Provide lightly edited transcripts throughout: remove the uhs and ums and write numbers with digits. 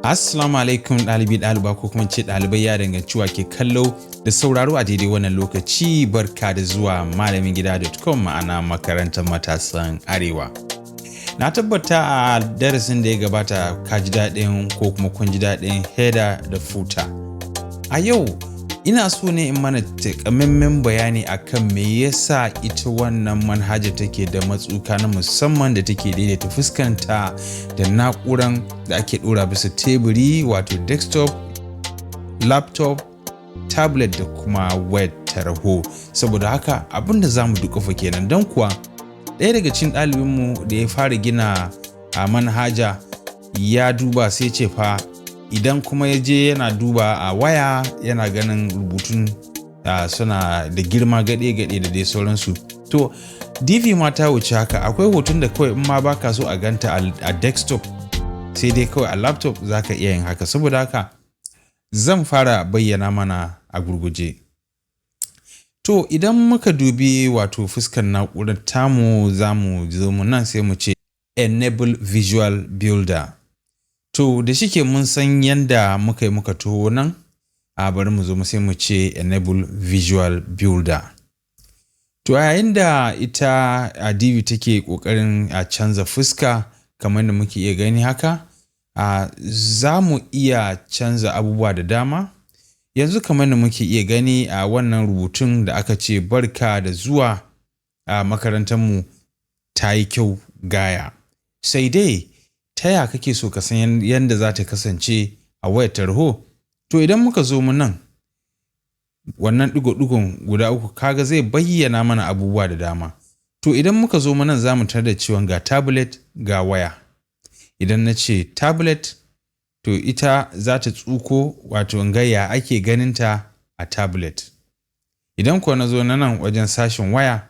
Assalamu alaikum ɗalibi ɗaliba ko kuma ce ɗalibai ya danganci wa ke kallo da sauraro a daidai wannan lokaci. Barka da zuwa malamingida.com, ma'ana makarantar matasan arewa. Na tabbata a darasin da ya gabata ka ji daɗin ko kuma kun ji daɗin header da footer. A yau ina so ne in mana takamaiman bayani akan me yasa ita wannan manhaja take da matsuka na musamman da take daidaita fuskanta da na'uran da ake ɗora bisa teburi, wato desktop, laptop, tablet da kuma wayar tarho. Saboda haka abinda zamu dukufa kenan, don kuwa ɗaya daga cikin ɗalibinmu da ya fara gina a manhaja ya duba sai ce fa idan kuma ya je yana duba a waya yana ganin rubutun suna da girma gaɗe-gaɗe da dai sauransu. To DIVI ma ta wuce haka, akwai hoton da kawai in ma baka so a ganta a desktop sai dai kawai a laptop zaka iya yin haka. Saboda haka zan fara bayyana mana a gurguje. To idan muka dubi wato fuskar na'urar tamu zamu zo mu nan sai mu ce enable visual builder. To da shike mun san yanda muka taho nan, a bari mu zo mu sai mu ce enable visual builder. To yayin da ita a DIVI take kokarin a canza fuska kamar da muke iya gani haka, za mu iya canza abubuwa da dama. Yanzu kamar da muke iya gani a wannan rubutun da aka ce barka da zuwa a makarantar mu ta yi kyau gaya. Sai dai ta ya kake so ka san yadda za ta kasance a wayar tarho? To idan muka zo mu nan, wannan ɗigo-ɗigon guda uku kaga zai bayyana mana abubuwa da dama. To idan muka zo mu nan za mu tarar da cewa ga tablet ga waya. Idan na ce tablet, to ita za ta tsuko wato gaya ake ganinta a tablet. Idan kuwa na zo na nan wajen sashin waya,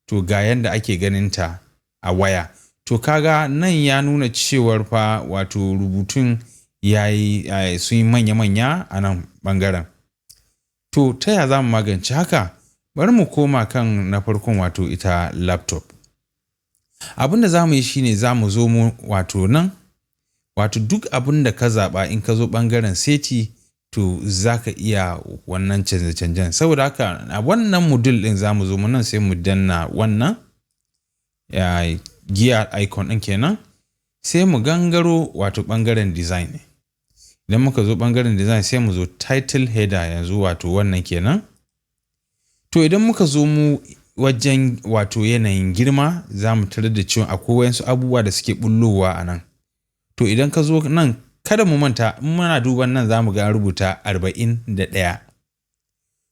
to ga yanda ake ganinta a waya. To kaga nan ya nuna cewar fa wato rubutun sun yi manya-manya a nan ɓangaren. To ta ya za mu magance haka? Bari mu koma kan na farkon wato ita laptop. Abin da za mu yi shine za mu zo mu wato nan, wato duk abin da ka zaɓa in ka zo ɓangaren seti to za ka iya wannan canje-canjen. Saboda haka a wannan module ɗin za mu zo mu nan sai mu danna wannan gear icon ɗin kenan, sai mu gangaro wato ɓangaren design ne. Idan muka zo ɓangaren design sai mu zo title header yanzu wato wannan kenan. To idan muka zo mu wajen wato yanayin girma za mu tarar da cewa akwai wayansu abubuwa da suke bullowa a nan. To idan ka zo nan kada mu manta in muna duban nan za mu ga rubuta 41.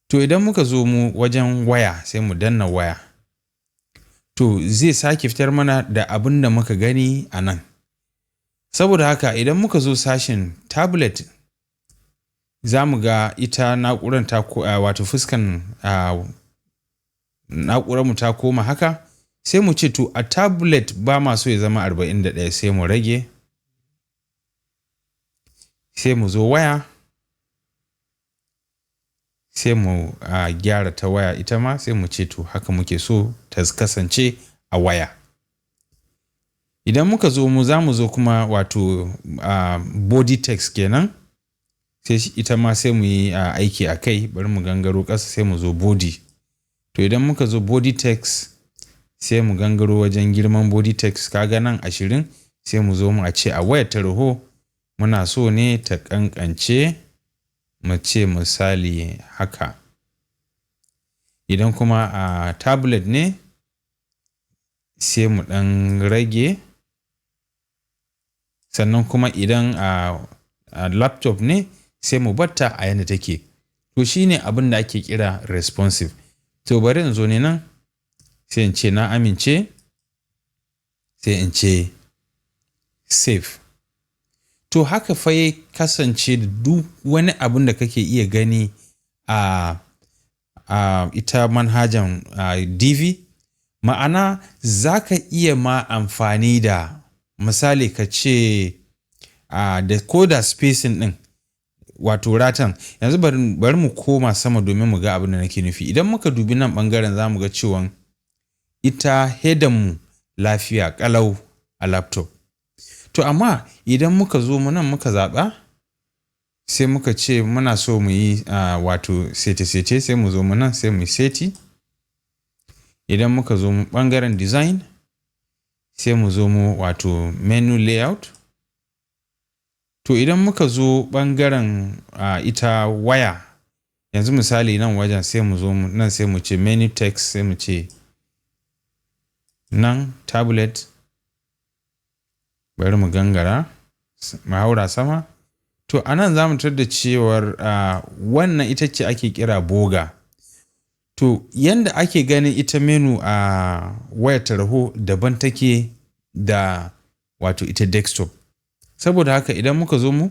To idan muka zo mu wajen waya sai mu danna waya. To zai sake fitar mana da abin da muka gani a nan. Saboda haka idan muka zo sashin tablet za mu ga ita na'urar ta wato fuskan na'urar mu ta koma haka, sai mu ce to a tablet ba ma so ya zama 41 sai mu rage. Sai mu zo waya, sai mu gyara ta waya ita ma sai mu ce to haka muke so ta kasance a waya. Idan muka zo mu za mu zo kuma wato body text kenan, sai ita ma sai mu yi aiki a kai. Bari mu gangaro ƙasa sai mu zo body. To idan muka zo body text sai mu gangaro wajen girman body text, kaga nan 20, sai mu zo mu a ce a wayar tarho muna so ne ta kankance, mu ce misali haka. Idan kuma a tablet ne sai mu ɗan rage. Sannan kuma idan a laptop ne sai mu batta a yanda take. To shine abin da ake kira responsive. To bari in zo ne nan sai in ce na amince, sai in ce save. To haka fa ya kasance da duk wani abin da kake iya gani a ita manhajan DIVI. Ma'ana za ka iya ma amfani da misali ka ce da koda spacing ɗin wato ratan. Yanzu bari mu koma sama domin mu ga abin da nake nufi. Idan muka dubi nan ɓangaren za mu ga cewa ita header mu lafiya ƙalau a laptop. To amma idan muka zo mu nan muka zaɓa sai muka ce muna so mu yi wato sete-sete, sai mu zo mu nan sai mu yi seti. Idan muka zo mu ɓangaren design sai mu zo mu wato menu layout. To idan muka zo ɓangaren ita waya, yanzu misali nan wajen sai mu zo nan sai mu ce menu text, sai mu ce nan tablet. Bari mu gangara mu haura sama. To anan za mu tar da cewar wannan ita ce ake kira boga. To yanda ake ganin ita menu a wayar tarho daban take da wato ita desktop. Saboda haka idan muka zo mu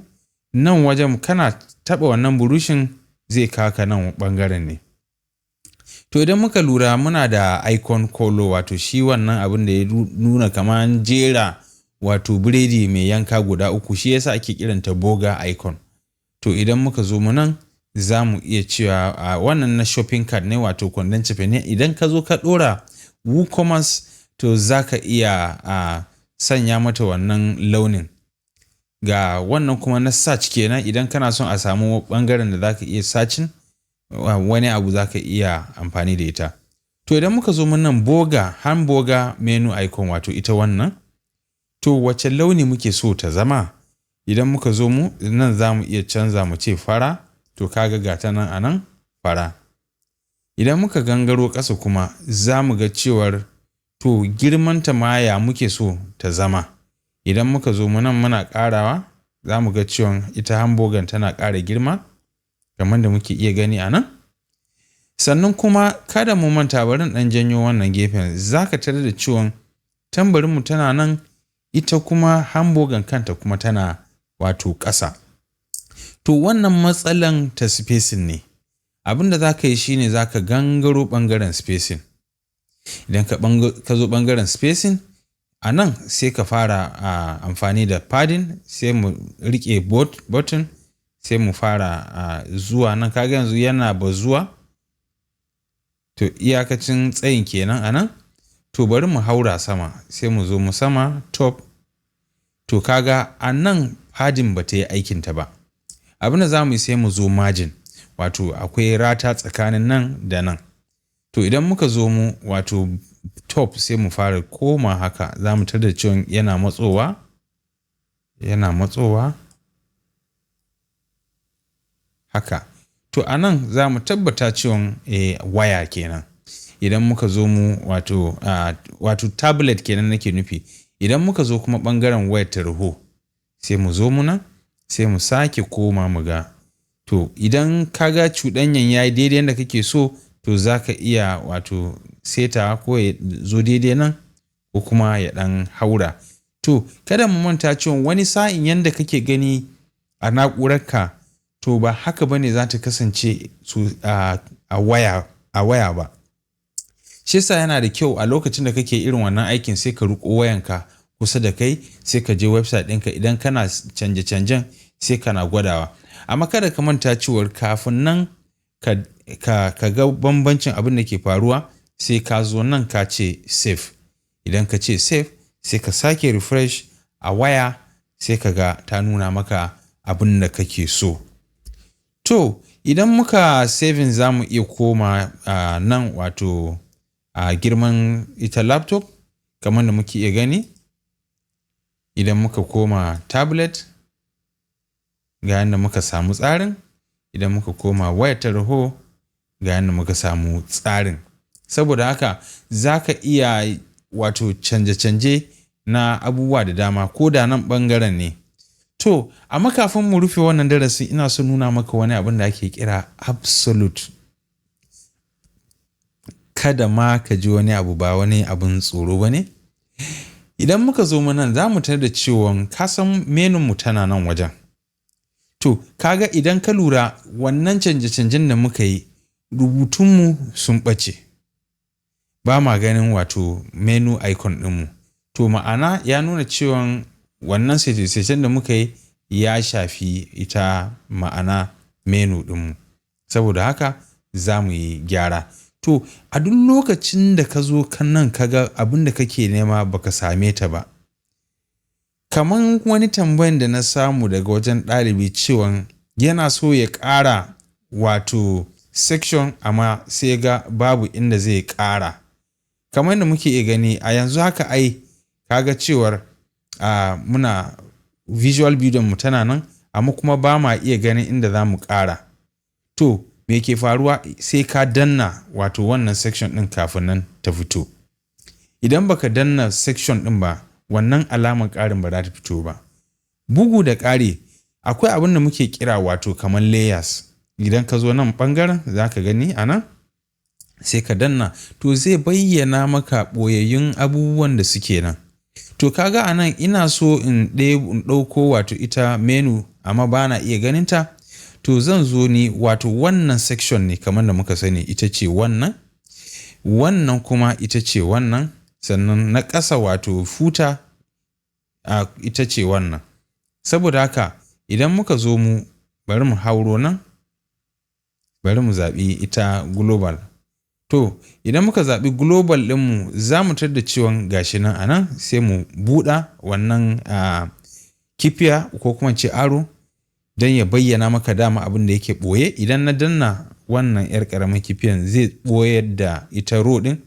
nan wajen kana taɓa wannan burushin zai kaka nan ɓangaren ne. To idan muka lura muna da icon color, wato shi wannan abin da ya nuna kamar jera wato biredi mai yanka guda uku, shi yasa ake kiranta boga icon. To idan muka zo mu nan za mu iya cewa wannan na shopping cart ne, wato kwandon cefane. Idan ka zo ka ɗora WooCommerce to za ka iya sanya mata wannan launin. Ga wannan kuma na search kenan, idan kana son a samu ɓangaren da za ka iya searching wani abu za ka iya amfani da ita. To idan muka zo nan boga, hamburger menu icon, wato ita wannan. To wace launi muke so ta zama? Idan muka zo mu nan za mu iya canza mu ce fara. To kaga gata nan a nan fara. Idan muka gangaro ƙasa kuma za mu ga cewar to girmanta ma ya muke so ta zama. Idan muka zo mu nan muna ƙarawa, za mu ga cewa ita hamburger tana ƙara girma kamar da muke iya gani a nan. Sannan kuma kada mu manta, barin ɗan janyo wannan gefen, za ka tarar da cewa tambarinmu tana nan, ita kuma hamburger kanta kuma tana wato ƙasa. To wannan matsalan ta spacing ne. Abin da za ka yi shine za ka gangaro ɓangaren spacing. Idan ka zo ɓangaren spacing, a nan sai ka fara amfani da padding, sai mu riƙe button, sai mu fara zuwa nan. Kaga yanzu yana bazuwa. To iyakacin tsayin kenan a nan. To bari mu haura sama, sai mu zo mu sama top. To kaga a nan padding ba ta yi aikinta ba. Abin da za mu yi sai mu zo margin, wato akwai rata tsakanin nan da nan. To idan muka zo mu wato top sai mu fara koma haka, za mu tar da cewa yana matsowa haka. To a nan za mu tabbata cewa waya kenan. Idan muka zo mu wato tablet kenan nake nufi. Idan muka zo kuma ɓangaren wayar tarho, sai mu zo mu nan, sai mu sake koma mu ga. To idan ka ga cuɗanyan ya yi daidai yadda kake so, to za ka iya wato seta ko ya zo daidai nan ko kuma ya ɗan haura. To kada mu manta cewa wani sa'in yadda kake gani a na'urarka, to ba haka bane za ta kasance a waya ba. Shi yasa yana da kyau a lokacin da kake irin wannan aikin sai ka riƙo wayanka kusa da kai, sai ka je website ɗinka, idan kana canje-canjen sai kana gwadawa. Amma kada ka manta cewar kafin nan ka ga bambancin abin da ke faruwa, sai ka zo nan ka ce save. Idan ka ce save, sai ka sake refresh a waya, sai ka ga ta nuna maka abin da kake so. To idan muka saving za mu iya koma nan wato girman ita laptop kamar da muke iya gani. Idan muka koma tablet, ga yadda muka samu tsarin. Idan muka koma wayar tarho, ga yadda muka samu tsarin. Saboda haka za ka iya wato canje-canje na abubuwa da dama, ko da nan ɓangaren ne. To amma kafin mu rufe wannan darasi, ina so nuna maka wani abin da ake kira absolute. Kada ma ka ji wani abu, ba wani abin tsoro ba ne. Idan muka zo nan za mu tar da cewa kasan menunmu tana nan wajen. To kaga idan ka lura wannan canje-canjen da muka yi, rubutunmu sun ɓace. Ba ma ganin wato menu icon ɗinmu. To ma'ana ya nuna cewa wannan sete-seten da muka yi ya shafi ita ma'ana menu ɗinmu. Saboda haka za mu yi gyara. To a duk lokacin da ka zo kan nan ka ga abin da kake nema baka same ta ba. Kaman wani tambayan da na samu daga wajen ɗalibi cewa yana so ya ƙara wato section amma sai ga babu inda zai ƙara. Kamar da muke iya gani a yanzu haka kaga cewar muna visual builder mu tana nan amma kuma ba ma iya ganin inda za mu ƙara. To me ke faruwa sai ka danna wato wannan section ɗin kafin nan ta fito. Idan baka danna section ɗin ba wannan alamar ƙarin ba za ta fito ba. Bugu da ƙari akwai abin da muke kira wato kamar layers. Idan ka zo nan ɓangaren za ka gani a nan sai ka danna to zai bayyana maka ɓoyayyun abubuwan da suke nan. To kaga a nan ina so in ɗauko wato ita menu amma ba na iya ganinta. To zan zo ni wato wannan section ne kamar da muka sani ita ce wannan. Wannan kuma ita ce wannan. Sannan na ƙasa wato footer ita ce wannan. Saboda haka idan muka zo mu bari mu hauro nan. Bari mu zaɓi ita global. To idan muka zaɓi global ɗinmu za mu tar da ciwon gashi nan a nan sai mu buɗa wannan kifiya ko kuma ce aro don ya bayyana maka dama abin da yake ɓoye. Idan na danna wannan 'yar ƙaramin kifiyan zai ɓoyar da ita row ɗin.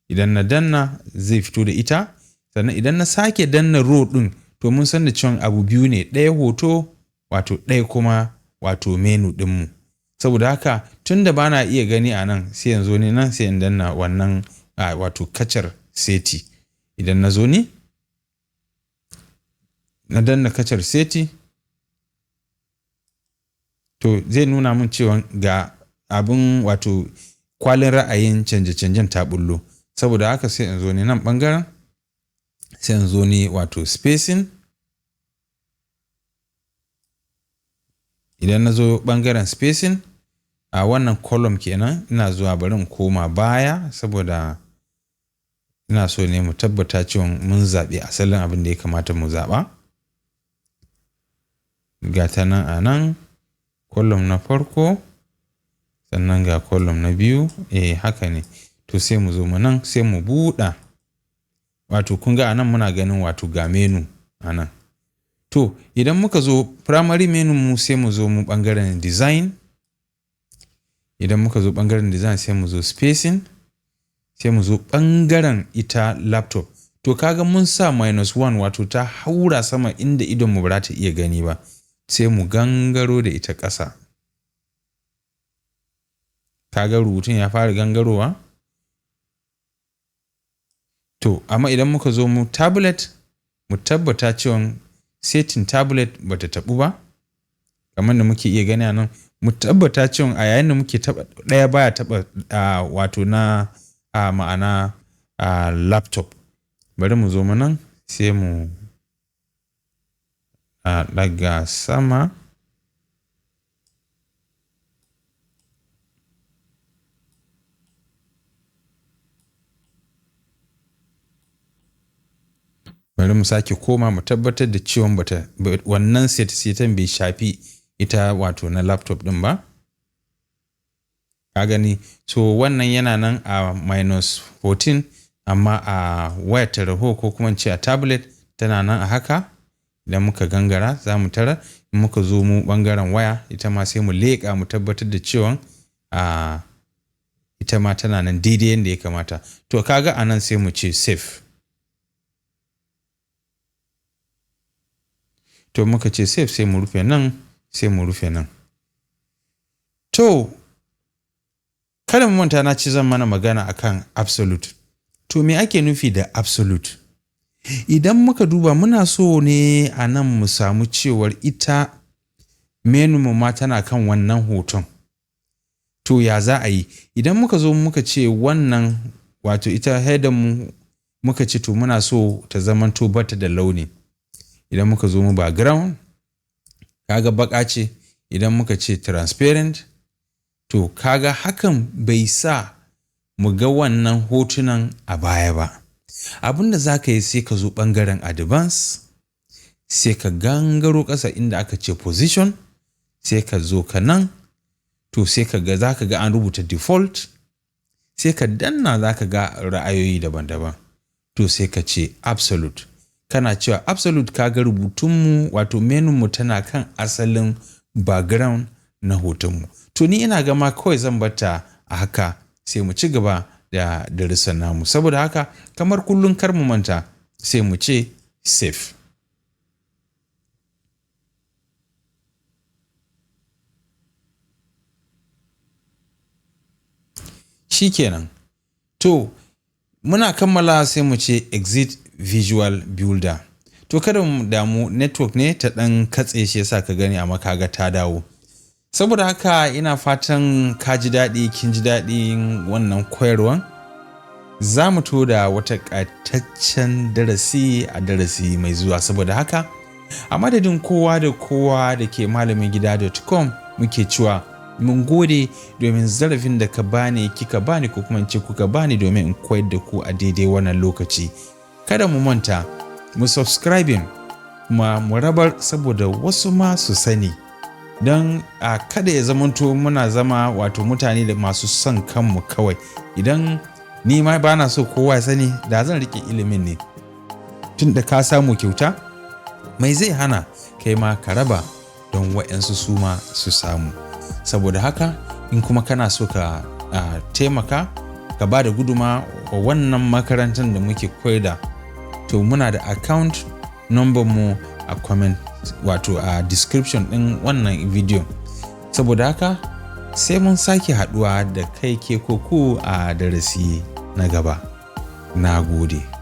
Idan na danna zai fito da ita. Sannan idan na sake danna row ɗin to mun san da ciwon abu biyu ne, ɗaya hoto wato ɗaya kuma wato menu ɗinmu. Saboda haka tun da ba na iya gani a nan sai yanzu ne nan sai in danna wannan wato kacar seti. Idan na zo ni na danna kacar seti to zai nuna min cewa ga abin wato kwalin ra'ayin canje-canjen ta bullo. Saboda haka sai in zo ni nan ɓangaren sai in zo ni wato spacing. Idan na zo ɓangaren spacing a wannan column kenan ina zuwa bari in koma baya saboda ina so ne mu tabbata cewa mun zaɓi asalin abin da ya kamata mu zaɓa. Ga ta nan a nan column na farko sannan ga column na biyu haka ne. To sai mu zo mu nan sai mu buɗa wato kun ga a nan muna ganin wato ga menu a nan. To idan muka zo primary menu mu sai mu zo mu ɓangaren design. Idan muka zo ɓangaren design sai mu zo spacing sai mu zo ɓangaren ita laptop. To kaga mun sa -1 wato ta haura sama inda idon mu ba za ta iya gani ba. Sai mu gangaro da ita ƙasa. Kaga rubutun ya fara gangarowa. To amma idan muka zo mu tablet mu tabbata cewa setting tablet bata taɓu ba. Kamar da muke iya gani a nan mu tabbata cewa a yayin da muke taɓa ɗaya baya taɓa wato na ma'ana laptop. Bari mu zo mu nan sai mu ɗaga sama. Bari mu sake koma mu tabbatar da cewa wannan setan bai shafi ita wato na laptop ɗin ba. Ka gani so wannan yana nan a -14 amma a wayar tarho ko kuma ce a tablet tana nan a haka. Idan muka gangara za mu tara in muka zo mu ɓangaren waya ita ma sai mu leƙa mu tabbatar da cewa ita ma tana nan daidai yadda ya kamata. To kaga a nan sai mu ce save. To muka ce save sai mu rufe nan sai mu rufe nan. To kada mu manta na ci zan mana magana akan absolute. To me ake nufi da absolute? Idan muka duba muna so ne a nan mu samu cewar ita menu mu ma tana kan wannan hoton. To ya za a yi? Idan muka zo muka ce wannan wato ita header mu muka ce to muna so ta zamanto bata da launi. Idan muka zo mu background kaga baka ce. Idan muka ce transparent to kaga hakan bai sa mu ga wannan hotunan a baya ba. Abinda za ka yi sai ka zo ɓangaren advance sai ka gangaro ƙasa inda aka ce position sai ka zo ka nan to sai ka ga za ka ga an rubuta default sai ka danna za ka ga ra'ayoyi daban-daban to sai ka ce absolute. Kana cewa absolute kaga rubutunmu wato menunmu tana kan asalin background na hotonmu. To ni ina gama kawai zan bata a haka sai mu ci gaba da darasin namu. Saboda haka kamar kullum kar mu manta sai mu ce save. Shikenan. To muna kammala sai mu ce exit visual builder. To kada mu damu, network ne ta ɗan katse shi yasa ka gani amma kaga ta dawo. Saboda haka ina fatan ka ji daɗi, kin ji daɗin wannan koyarwan. Za mu to da wata ƙataccen darasi a darasi mai zuwa. Saboda haka a madadin kowa da kowa da ke malamingida.com muke cewa mun gode domin zarafin da ka bani, kika bani ko kuma ce kuka bani domin in koyar da ku a daidai wannan lokaci. Kada mu manta mu subscribing kuma mu rabar saboda wasu ma su sani, don a kada ya zamanto muna zama wato mutane da masu son kanmu kawai. Idan ni ma bana so kowa ya sani da zan rike ilimin ne. Tun da ka samu kyauta mai zai hana kai ma ka raba don waɗansu su ma su samu. Saboda haka in kuma kana so ka taimaka ka ba da guduma wa wannan makarantar da muke koyar, to muna da account number mu a comment wato a description ɗin wannan video. Saboda haka sai mun sake haɗuwa da kai ke ko ku a darasi na gaba. Na gode.